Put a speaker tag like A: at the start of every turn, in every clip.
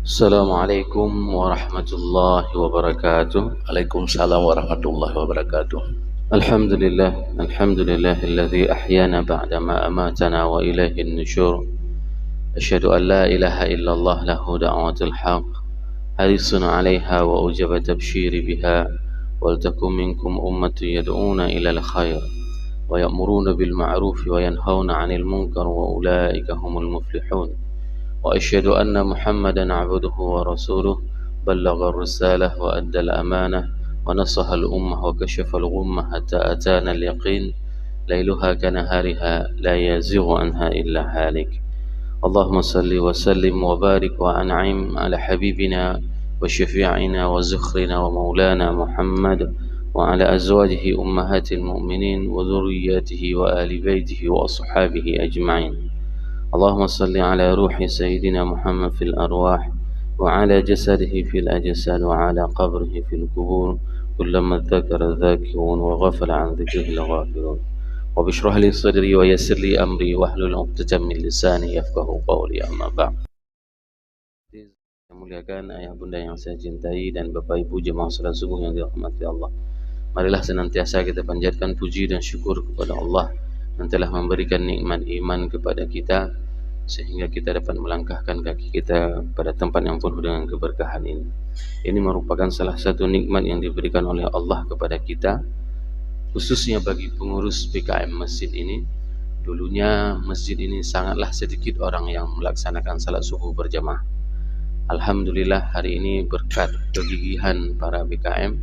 A: Assalamualaikum warahmatullahi wabarakatuh.
B: Waalaikumsalam warahmatullahi wabarakatuh.
A: Alhamdulillah, alhamdulillah alladzi ahyana ba'dama amatana wa ilaihin nusyur. Asyhadu an la ilaha illallah lahu da'watul haq. Harisun 'alaiha wa ujaba tabsyiri biha. Wal takum minkum ummatun yad'una ilal khair wa ya'muruna bil ma'ruf wa yanhauna 'anil munkar wa ulaika humul muflihun. وأشهد أن محمدا عبده ورسوله بلغ الرسالة وأدى الأمانة ونصح الأمة وكشف الغمة حتى أتانا اليقين ليلها كنهارها لا يزيغ عنها إلا هالك. اللهم صل وسلم وبارك وأنعم على حبيبنا وشفيعنا وزخرنا ومولانا محمد وعلى أزواجه أمهات المؤمنين وذرياته وآل بيته وأصحابه أجمعين. اللهم صل على روح سيدنا محمد في الأرواح وعلى جسده في الأجساد وعلى قبره في القبور كلما ذكر الذاكرون وغفل عن ذكره الغافلون. وبشرح لي صدري ويسر لي أمري واحلل عقدة من لساني يفقه قولي. أما بعد. Saya muliakan ayah bunda yang saya cintai dan bapak ibu jemaah salat subuh yang dirahmati Allah. Marilah senantiasa kita panjatkan puji dan syukur kepada Allah yang telah memberikan nikmat iman kepada kita sehingga kita dapat melangkahkan kaki kita pada tempat yang penuh dengan keberkahan ini. Ini merupakan salah satu nikmat yang diberikan oleh Allah kepada kita, khususnya bagi pengurus PKM masjid ini. Dulunya masjid ini sangatlah sedikit orang yang melaksanakan salat subuh berjamaah. Alhamdulillah hari ini berkat kegigihan para PKM,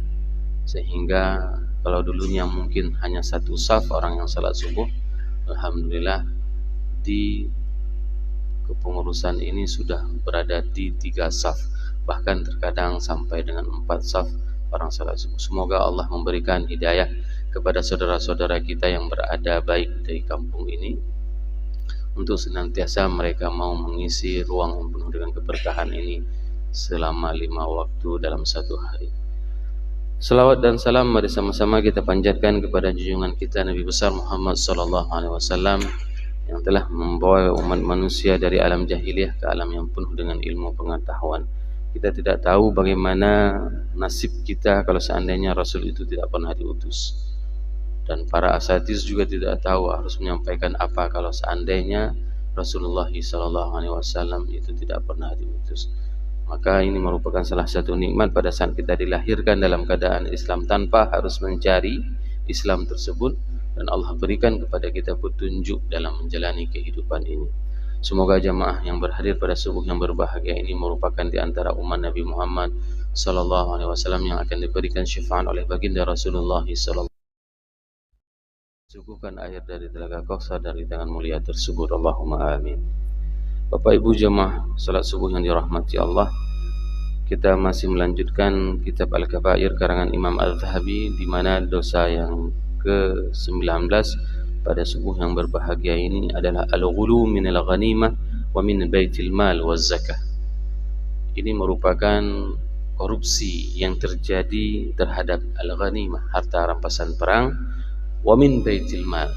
A: sehingga kalau dulunya mungkin hanya satu saf orang yang salat subuh, alhamdulillah di kepengurusan ini sudah berada di 3 saf, bahkan terkadang sampai dengan 4 saf orang salat subuh. Semoga Allah memberikan hidayah kepada saudara-saudara kita yang berada baik dari kampung ini, untuk senantiasa mereka mau mengisi ruang yang penuh dengan keberkahan ini selama 5 waktu dalam satu hari. Salawat dan salam mari sama-sama kita panjatkan kepada junjungan kita Nabi besar Muhammad sallallahu alaihi wasallam yang telah membawa umat manusia dari alam jahiliyah ke alam yang penuh dengan ilmu pengetahuan. Kita tidak tahu bagaimana nasib kita kalau seandainya Rasul itu tidak pernah diutus. Dan para asatiz juga tidak tahu harus menyampaikan apa kalau seandainya Rasulullah SAW itu tidak pernah diutus. Maka ini merupakan salah satu nikmat pada saat kita dilahirkan dalam keadaan Islam tanpa harus mencari Islam tersebut, dan Allah berikan kepada kita petunjuk dalam menjalani kehidupan ini. Semoga jamaah yang berhadir pada subuh yang berbahagia ini merupakan di antara umat Nabi Muhammad SAW yang akan diberikan syafaat oleh baginda Rasulullah SAW. Suguhkan air dari telaga Kautsar dari tangan mulia tersebut. Allahumma amin. Bapak ibu jemaah salat subuh yang dirahmati Allah, kita masih melanjutkan kitab Al-Kabair karangan Imam Al-Zahabi, di mana dosa yang ke-19 pada subuh yang berbahagia ini adalah al-ghulu minal ghanimah wa min baitil mal wa zakah. Ini merupakan korupsi yang terjadi terhadap al-ghanimah, harta rampasan perang, wa min baitil mal,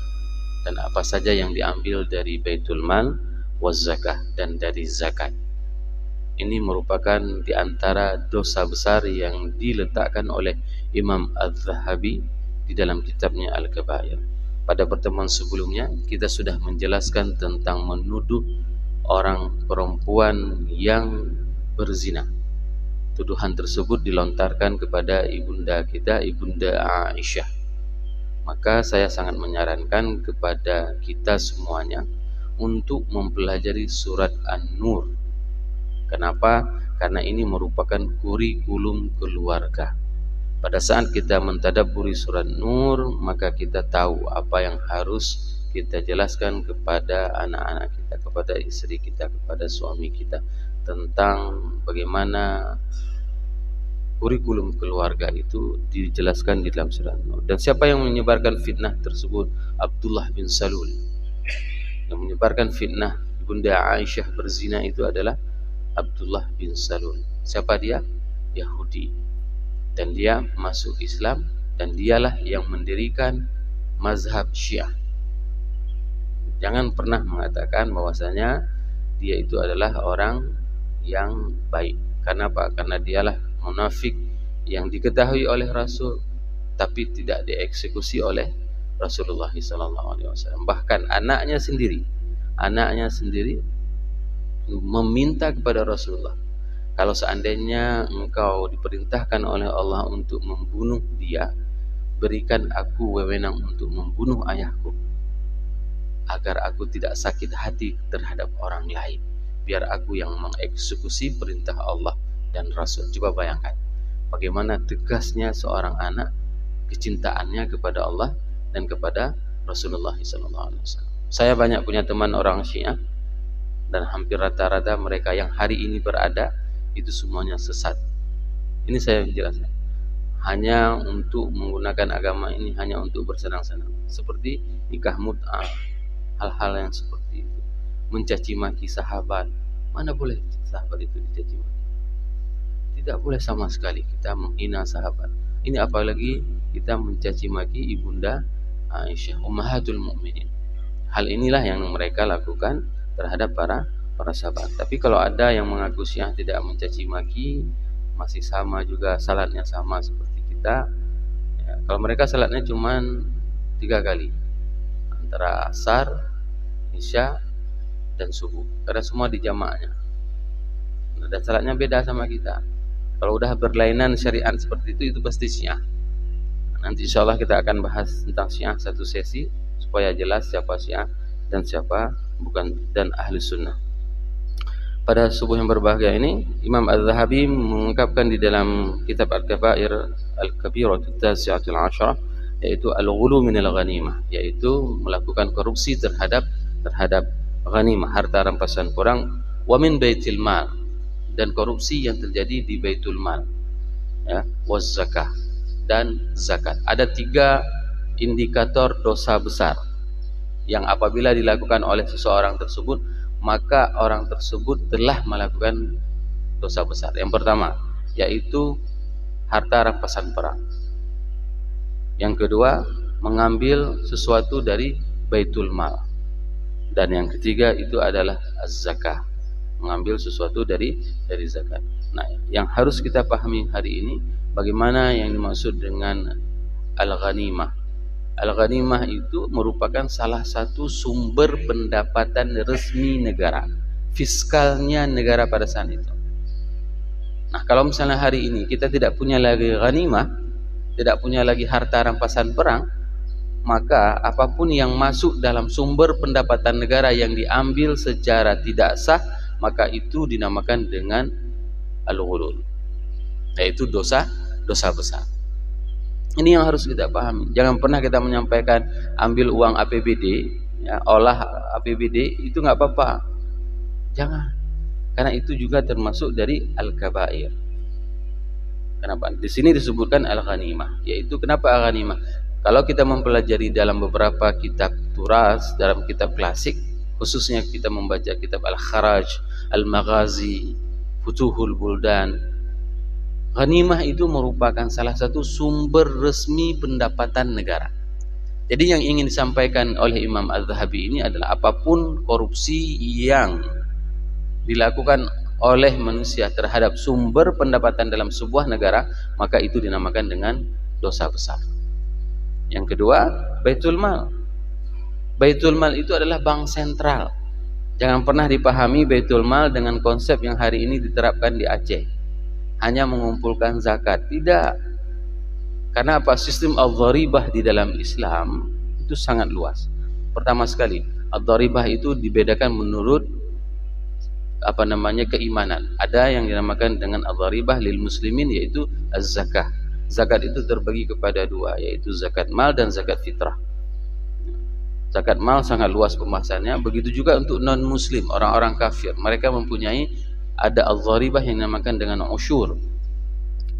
A: dan apa saja yang diambil dari baitul mal, wa zakah, dan dari zakat. Ini merupakan di antara dosa besar yang diletakkan oleh Imam Al-Zahabi di dalam kitabnya Al-Kabair. Pada pertemuan sebelumnya kita sudah menjelaskan tentang menuduh orang perempuan yang berzina. Tuduhan tersebut dilontarkan kepada ibunda kita, Ibunda Aisyah. Maka saya sangat menyarankan kepada kita semuanya untuk mempelajari surat An-Nur. Kenapa? Karena ini merupakan kurikulum keluarga. Pada saat kita mentadabburi surat Nur, maka kita tahu apa yang harus kita jelaskan kepada anak-anak kita, kepada istri kita, kepada suami kita, tentang bagaimana kurikulum keluarga itu dijelaskan di dalam surat Nur. Dan siapa yang menyebarkan fitnah tersebut? Abdullah bin Salul. Yang menyebarkan fitnah Bunda Aisyah berzina itu adalah Abdullah bin Salul. Siapa dia? Yahudi. Dan dia masuk Islam, dan dialah yang mendirikan mazhab Syiah. Jangan pernah mengatakan bahwasanya dia itu adalah orang yang baik. Karena apa? Karena dialah munafik yang diketahui oleh Rasul tapi tidak dieksekusi oleh Rasulullah SAW. Bahkan anaknya sendiri meminta kepada Rasulullah, kalau seandainya engkau diperintahkan oleh Allah untuk membunuh dia, berikan aku wewenang untuk membunuh ayahku, agar aku tidak sakit hati terhadap orang lain, biar aku yang mengeksekusi perintah Allah dan Rasul. Coba bayangkan bagaimana tegasnya seorang anak, kecintaannya kepada Allah dan kepada Rasulullah SAW. Saya banyak punya teman orang Syiah, dan hampir rata-rata mereka yang hari ini berada itu semuanya sesat. Ini saya jelaskan, hanya untuk menggunakan agama ini hanya untuk bersenang-senang, seperti nikah mut'ah, hal-hal yang seperti itu, mencaci maki sahabat. Mana boleh sahabat itu dicaci maki? Tidak boleh sama sekali kita menghina sahabat. Ini apalagi kita mencaci maki ibunda Aisyah, ummahatul mukminin. Hal inilah yang mereka lakukan terhadap para sahabat. Tapi kalau ada yang mengaku Syiah tidak mencaci maki, masih sama juga salatnya sama seperti kita. Ya, kalau mereka salatnya cuma 3 kali, antara asar, isya, dan subuh. Karena semua di jamaahnya. Dan salatnya beda sama kita. Kalau udah berlainan syariat seperti itu pasti Syiah. Nanti insya Allah kita akan bahas tentang Syiah satu sesi supaya jelas siapa Syiah dan siapa bukan, dan ahli sunnah. Pada subuh yang berbahagia ini, Imam Az-Zahabi mengungkapkan di dalam kitab Al-Kabair Al-Kabirah At-Tasi'atul Ashrah, yaitu al-ghulu min al-ghanimah, yaitu melakukan korupsi terhadap ghanimah, harta rampasan perang, wa min baitil mal, dan korupsi yang terjadi di baitul mal, ya, waz zakah, dan zakat. Ada 3 indikator dosa besar yang apabila dilakukan oleh seseorang tersebut, maka orang tersebut telah melakukan dosa besar. Yang pertama yaitu harta rampasan perang. Yang kedua, mengambil sesuatu dari baitul mal. Dan yang ketiga itu adalah az-zakah, mengambil sesuatu dari zakat. Nah, yang harus kita pahami hari ini, bagaimana yang dimaksud dengan al-ghanimah. Al-ghanimah itu merupakan salah satu sumber pendapatan resmi negara, fiskalnya negara pada saat itu. Nah, kalau misalnya hari ini kita tidak punya lagi ghanimah, tidak punya lagi harta rampasan perang, maka apapun yang masuk dalam sumber pendapatan negara yang diambil secara tidak sah, maka itu dinamakan dengan al-ghulul, yaitu dosa besar. Ini yang harus kita pahami. Jangan pernah kita menyampaikan ambil uang APBD, ya, olah APBD, itu nggak apa-apa. Jangan, karena itu juga termasuk dari al-kabair. Kenapa? Di sini disebutkan al-ghanimah, yaitu kenapa al-ghanimah? Kalau kita mempelajari dalam beberapa kitab turas, dalam kitab klasik, khususnya kita membaca kitab Al-Kharaj, Al-Maghazi, Futuhul Buldan, ghanimah itu merupakan salah satu sumber resmi pendapatan negara. Jadi yang ingin disampaikan oleh Imam Az-Zahabi ini adalah apapun korupsi yang dilakukan oleh manusia terhadap sumber pendapatan dalam sebuah negara, maka itu dinamakan dengan dosa besar. Yang kedua, baitul mal. Baitul mal itu adalah bank sentral. Jangan pernah dipahami baitul mal dengan konsep yang hari ini diterapkan di Aceh, hanya mengumpulkan zakat. Tidak. Karena apa? Sistem al-dharibah di dalam Islam itu sangat luas. Pertama sekali, al-dharibah itu dibedakan menurut keimanan. Ada yang dinamakan dengan al-dharibah lil muslimin, yaitu az-zakah. Zakat itu terbagi kepada 2, yaitu zakat mal dan zakat fitrah. Zakat mal sangat luas pembahasannya. Begitu juga untuk non muslim, orang-orang kafir, mereka mempunyai ada al-dharibah yang dinamakan dengan usyur,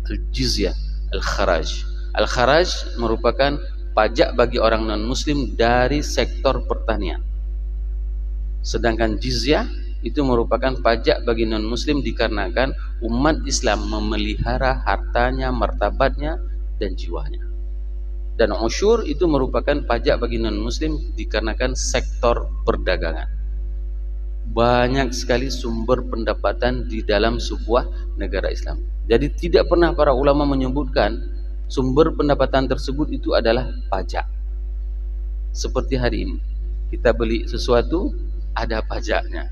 A: al-jizyah, al-kharaj. Al-kharaj merupakan pajak bagi orang non-muslim dari sektor pertanian. Sedangkan jizyah itu merupakan pajak bagi non-muslim dikarenakan umat Islam memelihara hartanya, martabatnya, dan jiwanya. Dan usyur itu merupakan pajak bagi non-muslim dikarenakan sektor perdagangan. banyak sekali sumber pendapatan di dalam sebuah negara Islam. Jadi tidak pernah para ulama menyebutkan sumber pendapatan tersebut itu adalah pajak. Seperti hari ini, kita beli sesuatu, ada pajaknya.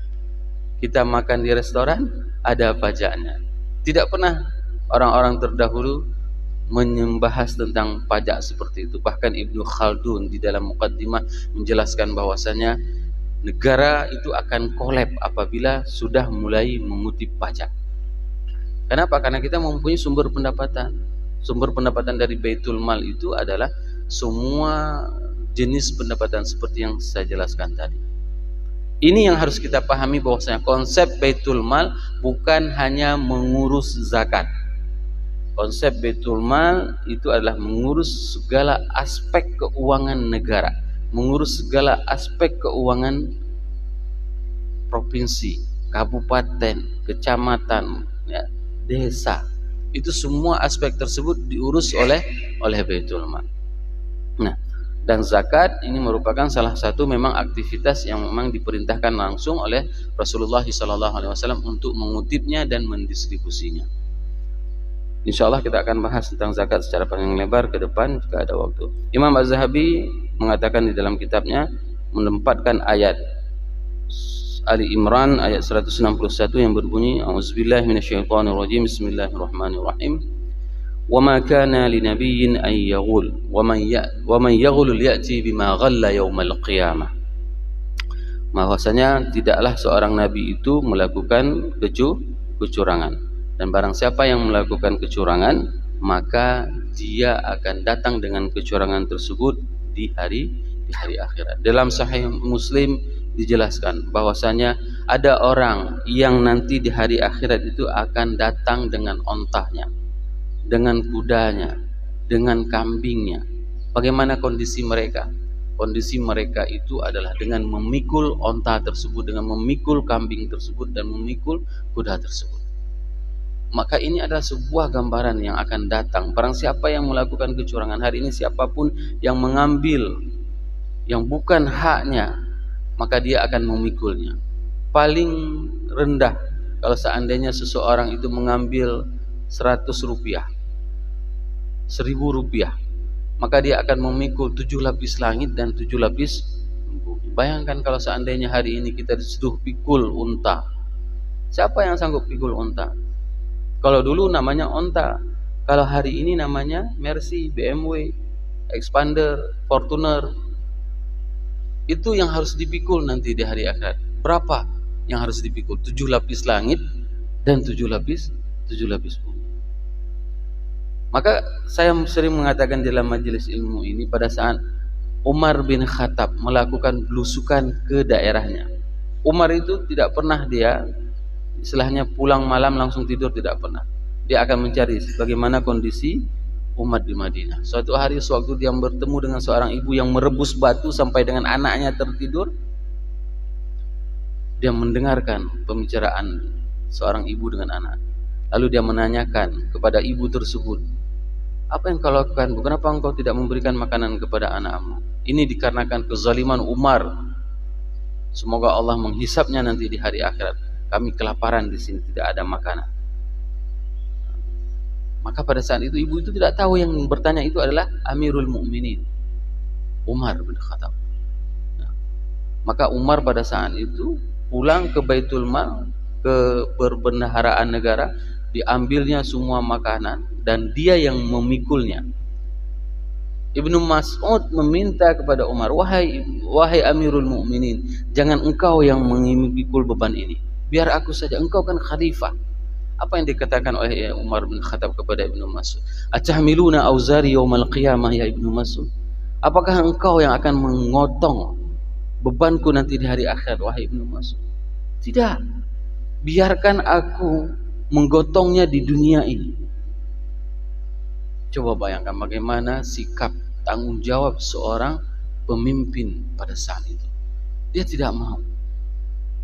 A: Kita makan di restoran, ada pajaknya. Tidak pernah orang-orang terdahulu membahas tentang pajak seperti itu. Bahkan Ibnu Khaldun di dalam Muqaddimah menjelaskan bahwasanya negara itu akan kolab apabila sudah mulai mengutip pajak. Kenapa? Karena kita mempunyai sumber pendapatan. Sumber pendapatan dari Baitul Mal itu adalah semua jenis pendapatan seperti yang saya jelaskan tadi. Ini yang harus kita pahami, bahwasanya konsep Baitul Mal bukan hanya mengurus zakat. Konsep Baitul Mal itu adalah mengurus segala aspek keuangan negara, mengurus segala aspek keuangan provinsi, kabupaten, kecamatan, ya, desa. Itu semua aspek tersebut diurus oleh Baitul Mal. Nah, dan zakat ini merupakan salah satu memang aktivitas yang memang diperintahkan langsung oleh Rasulullah SAW untuk mengutipnya dan mendistribusinya. Insyaallah kita akan bahas tentang zakat secara panjang lebar ke depan jika ada waktu. Imam Az-Zahabi mengatakan di dalam kitabnya, menempatkan ayat Ali Imran ayat 161 yang berbunyi, A'udzubillahi minasyaitonirrajim, bismillahirrahmanirrahim. Wa ma kana linabiyyin an yaghul wa man yaghul ya'ti bima ghalla yaumal qiyamah. Bahwasanya tidaklah seorang nabi itu melakukan kecurangan. Dan barang siapa yang melakukan kecurangan, maka dia akan datang dengan kecurangan tersebut di hari akhirat. Dalam Sahih Muslim dijelaskan bahwasanya ada orang yang nanti di hari akhirat itu akan datang dengan ontahnya, dengan kudanya, dengan kambingnya. Bagaimana kondisi mereka? Kondisi mereka itu adalah dengan memikul onta tersebut, dengan memikul kambing tersebut, dan memikul kuda tersebut. Maka ini adalah sebuah gambaran yang akan datang. Barang siapa yang melakukan kecurangan hari ini, siapapun yang mengambil yang bukan haknya, maka dia akan memikulnya. Paling rendah kalau seandainya seseorang itu mengambil 100 rupiah, 1000 rupiah, maka dia akan memikul 7 lapis langit dan 7 lapis bumi. Bayangkan kalau seandainya hari ini kita disuruh pikul unta. Siapa yang sanggup pikul unta? Kalau dulu namanya onta, kalau hari ini namanya Mercy, BMW, Expander, Fortuner. Itu yang harus dipikul nanti di hari akhirat. Berapa yang harus dipikul? 7 lapis langit dan 7 lapis bumi. Maka saya sering mengatakan dalam majelis ilmu ini, pada saat Umar bin Khattab melakukan belusukan ke daerahnya, Umar itu tidak pernah dia istilahnya pulang malam langsung tidur, tidak pernah. Dia akan mencari bagaimana kondisi umat di Madinah. Suatu hari sewaktu dia bertemu dengan seorang ibu yang merebus batu sampai dengan anaknya tertidur, dia mendengarkan pembicaraan seorang ibu dengan anak. Lalu dia menanyakan kepada ibu tersebut, apa yang kau lakukan? Kenapa engkau tidak memberikan makanan kepada anakmu? Ini dikarenakan kezaliman Umar. Semoga Allah menghisapnya nanti di hari akhirat. Kami kelaparan di sini, tidak ada makanan. Maka pada saat itu ibu itu tidak tahu yang bertanya itu adalah Amirul Mukminin Umar bin Khattab. Maka Umar pada saat itu pulang ke Baitul Mal, ke perbendaharaan negara, diambilnya semua makanan dan dia yang memikulnya. Ibnu Mas'ud meminta kepada Umar, wahai Amirul Mukminin, jangan engkau yang memikul beban ini. Biar aku saja, engkau kan khalifah. Apa yang dikatakan oleh Umar bin Khattab kepada Ibnu Mas'ud? Atahmiluna auzari yaumal qiyamah ya Ibnu Mas'ud? Apakah engkau yang akan mengotong bebanku nanti di hari akhirat, wahai Ibnu Mas'ud? Tidak. Biarkan aku menggotongnya di dunia ini. Coba bayangkan bagaimana sikap tanggung jawab seorang pemimpin pada saat itu. Dia tidak mau.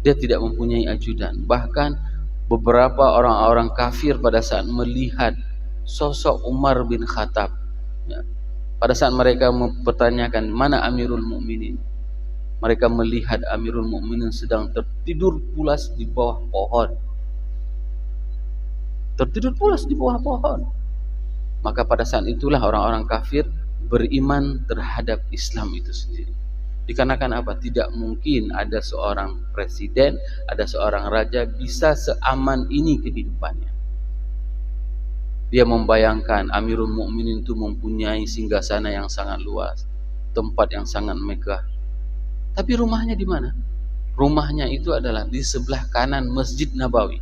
A: Dia tidak mempunyai ajudan. Bahkan beberapa orang-orang kafir pada saat melihat sosok Umar bin Khattab, ya, pada saat mereka mempertanyakan mana Amirul Mukminin, Mereka melihat Amirul Mukminin sedang tertidur pulas di bawah pohon. Tertidur pulas di bawah pohon. Maka pada saat itulah orang-orang kafir beriman terhadap Islam itu sendiri. Dikarenakan apa? Tidak mungkin ada seorang presiden, ada seorang raja bisa seaman ini kehidupannya. Dia membayangkan Amirul Mukminin itu mempunyai singgasana yang sangat luas, tempat yang sangat megah. Tapi rumahnya di mana? Rumahnya itu adalah di sebelah kanan Masjid Nabawi.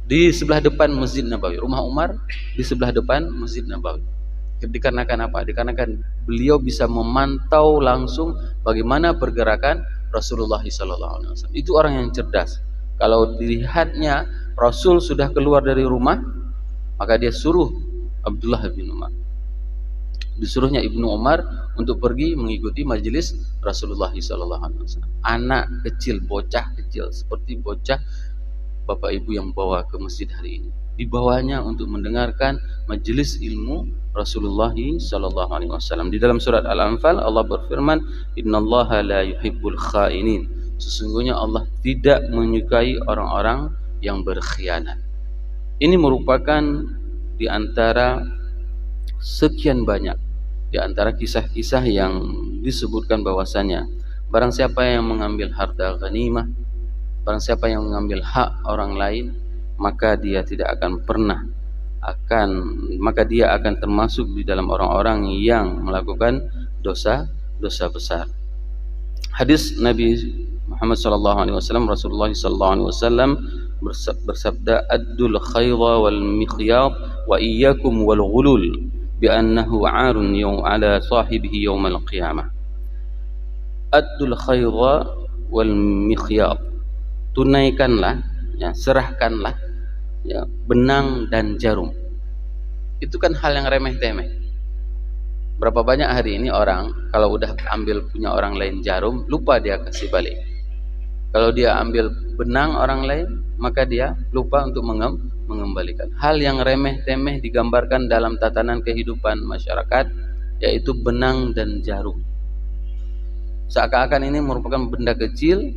A: Di sebelah depan Masjid Nabawi. Rumah Umar di sebelah depan Masjid Nabawi. Dikarenakan apa? Dikarenakan beliau bisa memantau langsung bagaimana pergerakan Rasulullah SAW. Itu orang yang cerdas. Kalau dilihatnya Rasul sudah keluar dari rumah, maka dia suruh Abdullah bin Umar, disuruhnya Ibnu Umar untuk pergi mengikuti majelis Rasulullah SAW. Anak kecil, bocah kecil, seperti bocah bapak ibu yang bawa ke masjid hari ini, dibawanya untuk mendengarkan majelis ilmu Rasulullah SAW. Di dalam surat Al-Anfal Allah berfirman, Innallaha la yuhibbul khainin. Sesungguhnya Allah tidak menyukai orang-orang yang berkhianat. Ini merupakan di antara sekian banyak di antara kisah-kisah yang disebutkan bahwasanya barang siapa yang mengambil harta ghanimah, barang siapa yang mengambil hak orang lain, maka dia akan termasuk di dalam orang-orang yang melakukan dosa besar. Hadis Nabi Muhammad SAW, Rasulullah SAW bersabda, Addul khayra wal mikhyat wa iyyakum wal ghulul bi annahu 'arun ala sahibihi yaumal qiyamah. Addul khayra wal mikhyat, tunaikanlah, ya, serahkanlah, ya, benang dan jarum. Itu kan hal yang remeh-temeh. Berapa banyak hari ini orang kalau udah ambil punya orang lain jarum, lupa dia kasih balik. Kalau dia ambil benang orang lain, maka dia lupa untuk mengembalikan. Hal yang remeh-temeh digambarkan dalam tatanan kehidupan masyarakat, yaitu benang dan jarum. Seakan-akan ini merupakan benda kecil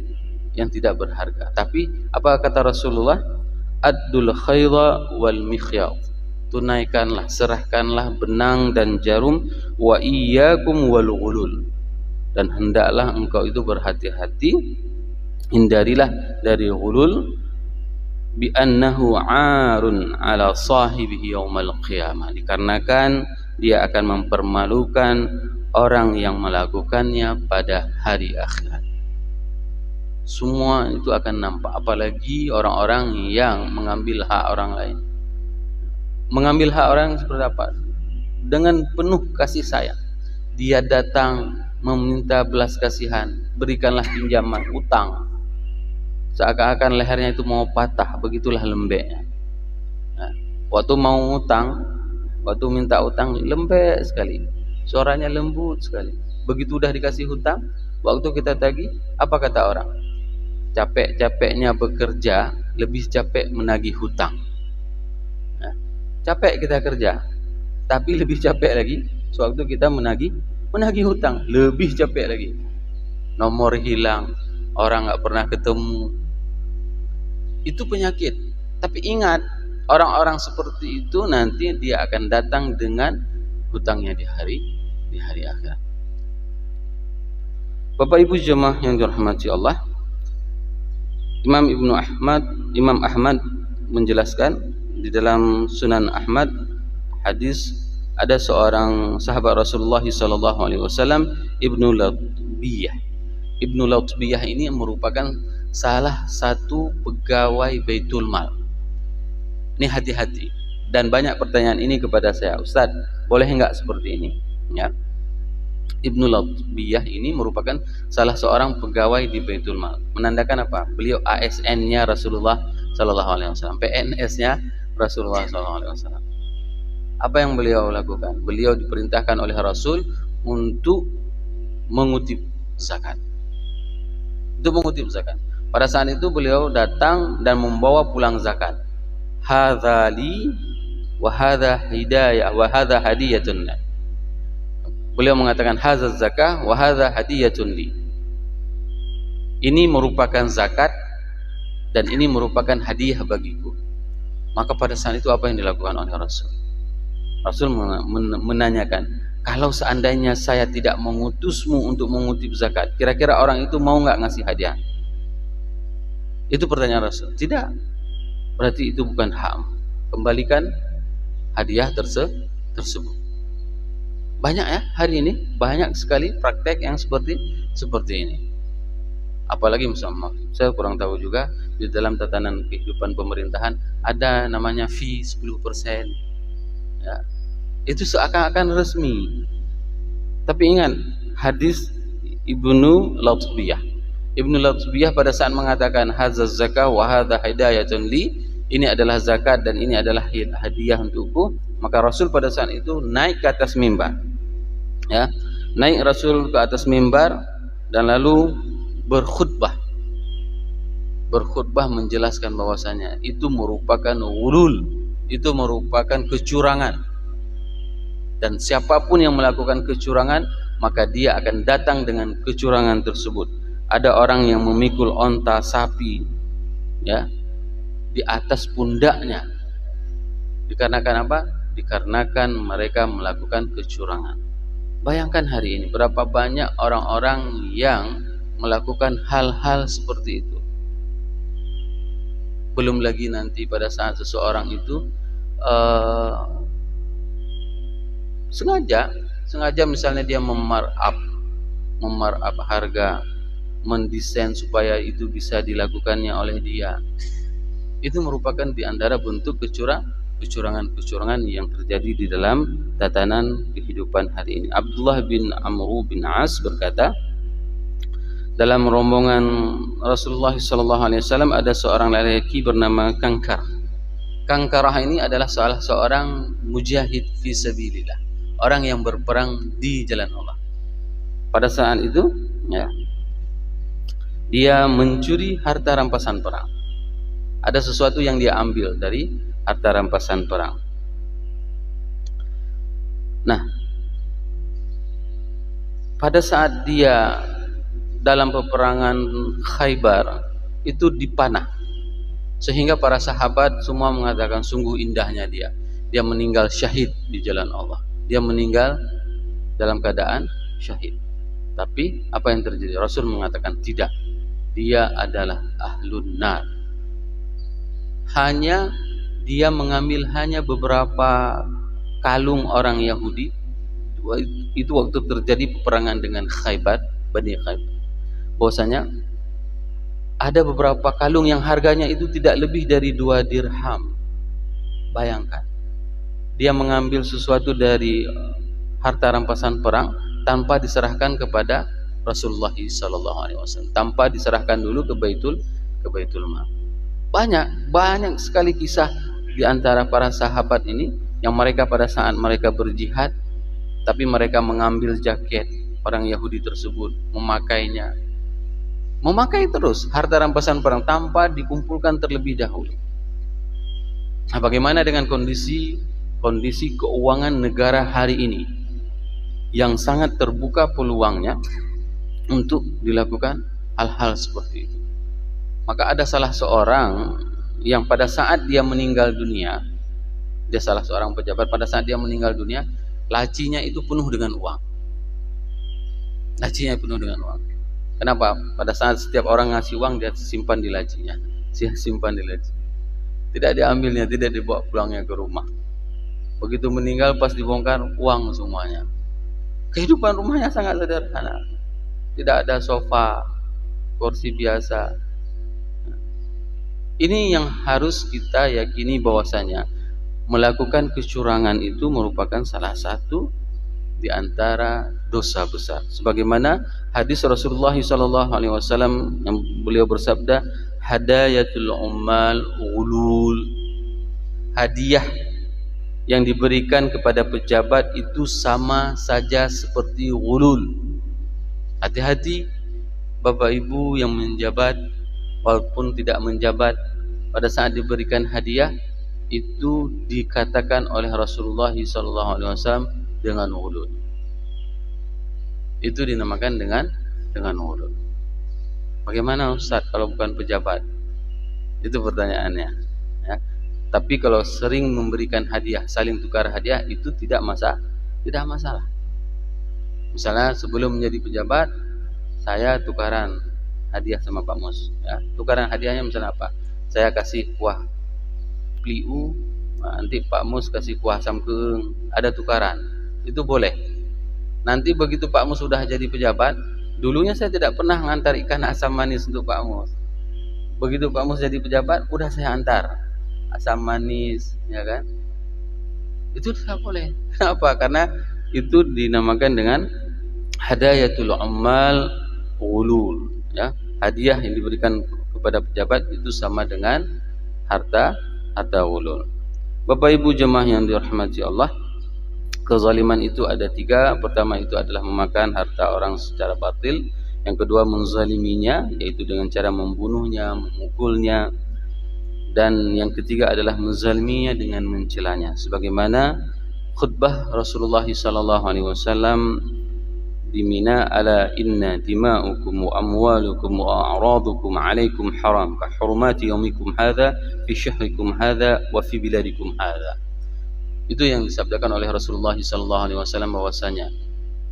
A: yang tidak berharga. Tapi apa kata Rasulullah? Addul khayra wal mikhyat, tunaikanlah, serahkanlah benang dan jarum, wa iyyakum wal ghulul, dan hendaklah engkau itu berhati-hati, hindarilah dari ghulul, bi annahu 'arun ala sahibihi yaumal qiyamah, dikarenakan dia akan mempermalukan orang yang melakukannya pada hari akhirat. Semua itu akan nampak, apalagi orang-orang yang mengambil hak orang lain. Mengambil hak orang seperti apa? Dengan penuh kasih sayang. Dia datang meminta belas kasihan, berikanlah pinjaman, utang. Seakan-akan lehernya itu mau patah, begitulah lembeknya. Nah, waktu mau utang, waktu minta utang, lembek sekali. Suaranya lembut sekali. Begitu udah dikasih hutang, waktu kita tagih, apa kata orang? Capek-capeknya bekerja, lebih capek menagih hutang. Nah, capek kita kerja, tapi lebih capek lagi sewaktu kita menagih hutang, lebih capek lagi. Nomor hilang, orang nggak pernah ketemu, itu penyakit. Tapi ingat, orang-orang seperti itu nanti dia akan datang dengan hutangnya di hari akhirat. Bapak Ibu jemaah yang dirahmati Allah, Imam Ahmad menjelaskan di dalam Sunan Ahmad, hadis ada seorang sahabat Rasulullah SAW, Ibnu Latbiyah. Ibnu Latbiyah ini merupakan salah satu pegawai Baitul Mal. Ini hati-hati, dan banyak pertanyaan ini kepada saya, Ustaz, boleh enggak seperti ini? Ya. Ibnu Latbiyah ini merupakan salah seorang pegawai di Baitul Mal. Menandakan apa? Beliau ASN-nya Rasulullah SAW, PNS-nya Rasulullah SAW. Apa yang beliau lakukan? Beliau diperintahkan oleh Rasul untuk mengutip zakat. Pada saat itu beliau datang dan membawa pulang zakat. Hadza li wa hadza hidayah wa hadza hadiyatun. Beliau mengatakan hadza zakah wa hadza hadiyatun li. ini merupakan zakat dan ini merupakan hadiah bagiku. Maka pada saat itu apa yang dilakukan oleh Rasul? Rasul menanyakan, kalau seandainya saya tidak mengutusmu untuk mengutip zakat, kira-kira orang itu mau nggak ngasih hadiah? Itu pertanyaan Rasul. Tidak. Berarti itu bukan hak. Kembalikan hadiah tersebut. Banyak ya hari ini, banyak sekali praktek yang seperti ini. Apalagi misalnya, saya kurang tahu juga di dalam tatanan kehidupan pemerintahan ada namanya fee 10%. Ya. Itu seakan-akan resmi. Tapi ingat hadis Ibnu Lutbiyah. Ibnu Lutbiyah pada saat mengatakan hadzal zakah wa hadza hidayatun li, ini adalah zakat dan ini adalah hadiah untukku, maka Rasul pada saat itu naik ke atas mimbar. Ya, naik Rasul ke atas mimbar dan lalu berkhutbah menjelaskan bahwasanya itu merupakan ghulul, itu merupakan kecurangan, dan siapapun yang melakukan kecurangan maka dia akan datang dengan kecurangan tersebut. Ada orang yang memikul onta sapi ya di atas pundaknya, dikarenakan apa? Dikarenakan mereka melakukan kecurangan. Bayangkan hari ini berapa banyak orang-orang yang melakukan hal-hal seperti itu. Belum lagi nanti pada saat seseorang itu sengaja misalnya dia memarkup harga, mendesain supaya itu bisa dilakukannya oleh dia. Itu merupakan di antara bentuk kecurangan yang terjadi di dalam tatanan kehidupan hari ini. Abdullah bin Amr bin As berkata, dalam rombongan Rasulullah SAW ada seorang lelaki bernama Kangkar. Kangkarah ini adalah salah seorang mujahid fi sabilillah, orang yang berperang di jalan Allah. Pada saat itu ya, dia mencuri harta rampasan perang. Ada sesuatu yang dia ambil dari harta rampasan perang. Nah, pada saat dia dalam peperangan Khaybar itu dipanah, sehingga para sahabat semua mengatakan sungguh indahnya dia meninggal syahid di jalan Allah, dia meninggal dalam keadaan syahid. Tapi apa yang terjadi? Rasul mengatakan tidak, dia adalah ahlun nar. Hanya dia mengambil hanya beberapa kalung orang Yahudi. Itu waktu terjadi peperangan dengan Bani Khaybar. Bahwasanya ada beberapa kalung yang harganya itu tidak lebih dari 2 dirham. Bayangkan, dia mengambil sesuatu dari harta rampasan perang tanpa diserahkan kepada Rasulullah SAW, tanpa diserahkan dulu ke Baitul Mal. Banyak sekali kisah di antara para sahabat ini yang mereka pada saat mereka berjihad, tapi mereka mengambil jaket orang Yahudi tersebut, memakai terus harta rampasan perang tanpa dikumpulkan terlebih dahulu. Nah, bagaimana dengan kondisi keuangan negara hari ini yang sangat terbuka peluangnya untuk dilakukan hal-hal seperti itu? Maka ada salah seorang yang pada saat dia meninggal dunia, dia salah seorang pejabat, pada saat dia meninggal dunia, lacinya itu penuh dengan uang. Lacinya penuh dengan uang. Kenapa? Pada saat setiap orang ngasih uang, dia simpan di lacinya. Tidak diambilnya, tidak dibawa pulangnya ke rumah. Begitu meninggal, pas dibongkar, uang semuanya. Kehidupan rumahnya sangat sederhana. Tidak ada sofa, kursi biasa. Ini yang harus kita yakini, bahwasanya melakukan kecurangan itu merupakan salah satu di antara dosa besar. Sebagaimana hadis Rasulullah SAW yang beliau bersabda, hadayatul ummal ghulul. Hadiah yang diberikan kepada pejabat itu sama saja seperti ghulul. Hati-hati Bapak Ibu yang menjabat walaupun tidak menjabat, pada saat diberikan hadiah itu dikatakan oleh Rasulullah SAW dengan ghulul. Itu dinamakan dengan ghulul. Bagaimana Ustaz kalau bukan pejabat? Itu pertanyaannya. Ya. Tapi kalau sering memberikan hadiah, saling tukar hadiah, itu tidak masalah. Misalnya sebelum menjadi pejabat, saya tukaran hadiah sama Pak Mus. Ya. Tukaran hadiahnya misalnya apa? Saya kasih kuah pliu, nanti Pak Mus kasih kuah samkeung, ada tukaran. Itu boleh. Nanti begitu Pak Mus sudah jadi pejabat, dulunya saya tidak pernah ngantar ikan asam manis untuk Pak Mus. Begitu Pak Mus jadi pejabat, udah saya antar asam manis, ya kan? Itu tidak boleh. Kenapa? Karena itu dinamakan dengan hadayatul ummal ghulul, ya. Hadiah yang diberikan kepada pejabat itu sama dengan harta ghulul. Bapak Ibu jemaah yang dirahmati Allah, kezaliman itu ada 3. Pertama itu adalah memakan harta orang secara batil. Yang kedua menzaliminya, yaitu dengan cara membunuhnya, memukulnya. Dan yang ketiga adalah menzaliminya dengan mencelanya. Sebagaimana khutbah Rasulullah SAW di Mina, ala inna dima'ukum wa amwalukum wa a'radukum alaikum haram ka hurmati yaumikum hadha fi syahrikum hadha wa fi biladikum hadha. Itu yang disabdakan oleh Rasulullah SAW bahwasanya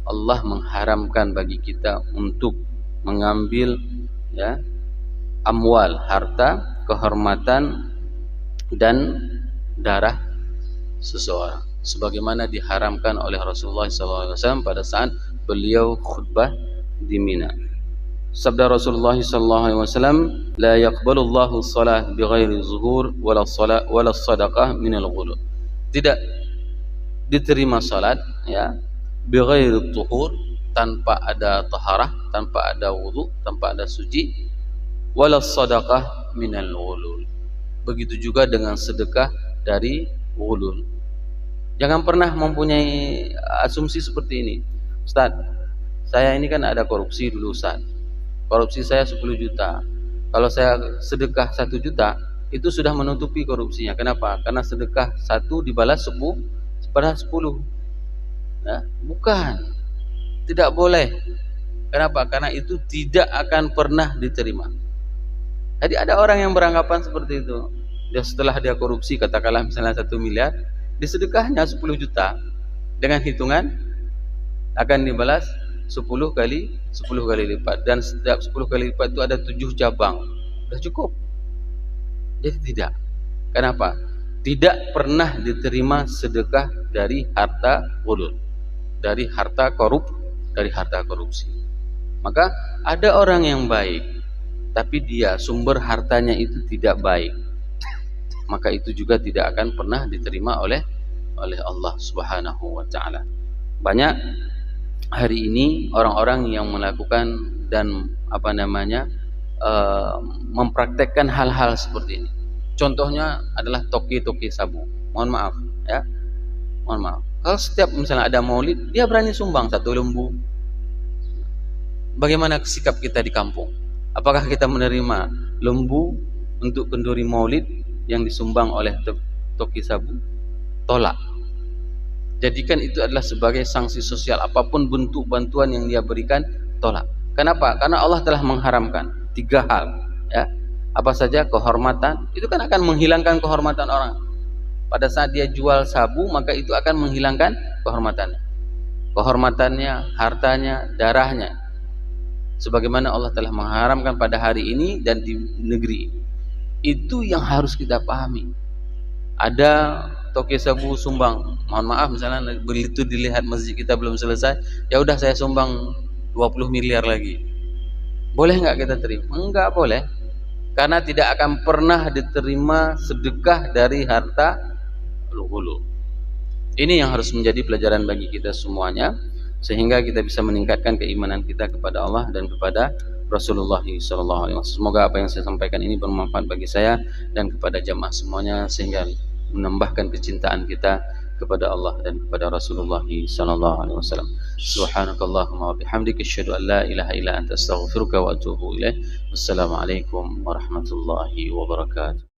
A: Allah mengharamkan bagi kita untuk mengambil, ya, amwal, harta, kehormatan dan darah seseorang, sebagaimana diharamkan oleh Rasulullah SAW pada saat beliau khutbah di Mina. Sabda Rasulullah SAW, la yaqbalullahu salah bighairi zuhur wala sadaqah minal ghulul. Tidak diterima salat, ya, bighairi tuhur, tanpa ada taharah, tanpa ada wudu, tanpa ada suci, wala sadaqah minal ghulul. Begitu juga dengan sedekah dari ghulul. Jangan pernah mempunyai asumsi seperti ini. Ustaz, saya ini kan ada korupsi dulu, Ustaz. Korupsi saya 10 juta. Kalau saya sedekah 1 juta, itu sudah menutupi korupsinya. Kenapa? Karena sedekah 1 dibalas 10 pada 10. Nah, bukan. Tidak boleh. Kenapa? Karena itu tidak akan pernah diterima. Jadi ada orang yang beranggapan seperti itu. Dia setelah dia korupsi, katakanlah misalnya 1 miliar, disedekahnya 10 juta. Dengan hitungan akan dibalas 10 kali lipat. Dan setiap 10 kali lipat itu ada 7 cabang. Sudah cukup. Jadi tidak. Kenapa? Tidak pernah diterima sedekah dari harta ghulul, dari harta korupsi. Maka ada orang yang baik, tapi dia sumber hartanya itu tidak baik, maka itu juga tidak akan pernah diterima oleh Allah Subhanahu wa taala. Banyak hari ini orang-orang yang melakukan dan mempraktekkan hal-hal seperti ini. Contohnya adalah toki-toki sabu. Mohon maaf, ya. Mohon maaf. Kalau setiap misalnya ada maulid, dia berani sumbang 1 lembu. Bagaimana sikap kita di kampung? Apakah kita menerima lembu untuk kenduri maulid yang disumbang oleh toki sabu? Tolak. Jadikan itu adalah sebagai sanksi sosial. Apapun bentuk bantuan yang dia berikan, tolak. Kenapa? Karena Allah telah mengharamkan 3 hal, ya. Apa saja? Kehormatan. Itu kan akan menghilangkan kehormatan orang. Pada saat dia jual sabu, maka itu akan menghilangkan kehormatannya, hartanya, darahnya. Sebagaimana Allah telah mengharamkan pada hari ini dan di negeri. Itu yang harus kita pahami. Ada toke sabu sumbang, mohon maaf misalnya begitu dilihat masjid kita belum selesai, ya udah saya sumbang 20 miliar lagi. Boleh nggak kita terima? Enggak boleh. Karena tidak akan pernah diterima sedekah dari harta ghulul. Ini yang harus menjadi pelajaran bagi kita semuanya, sehingga kita bisa meningkatkan keimanan kita kepada Allah dan kepada Rasulullah SAW. Semoga apa yang saya sampaikan ini bermanfaat bagi saya dan kepada jamaah semuanya, sehingga menambahkan kecintaan kita kepada Allah dan kepada Rasulullah SAW. Subhanakallahumma wa bihamdika asyhadu an la ilaha illa anta astaghfiruka wa atubu ilaik. Wassalamualaikum warahmatullahi wabarakatuh.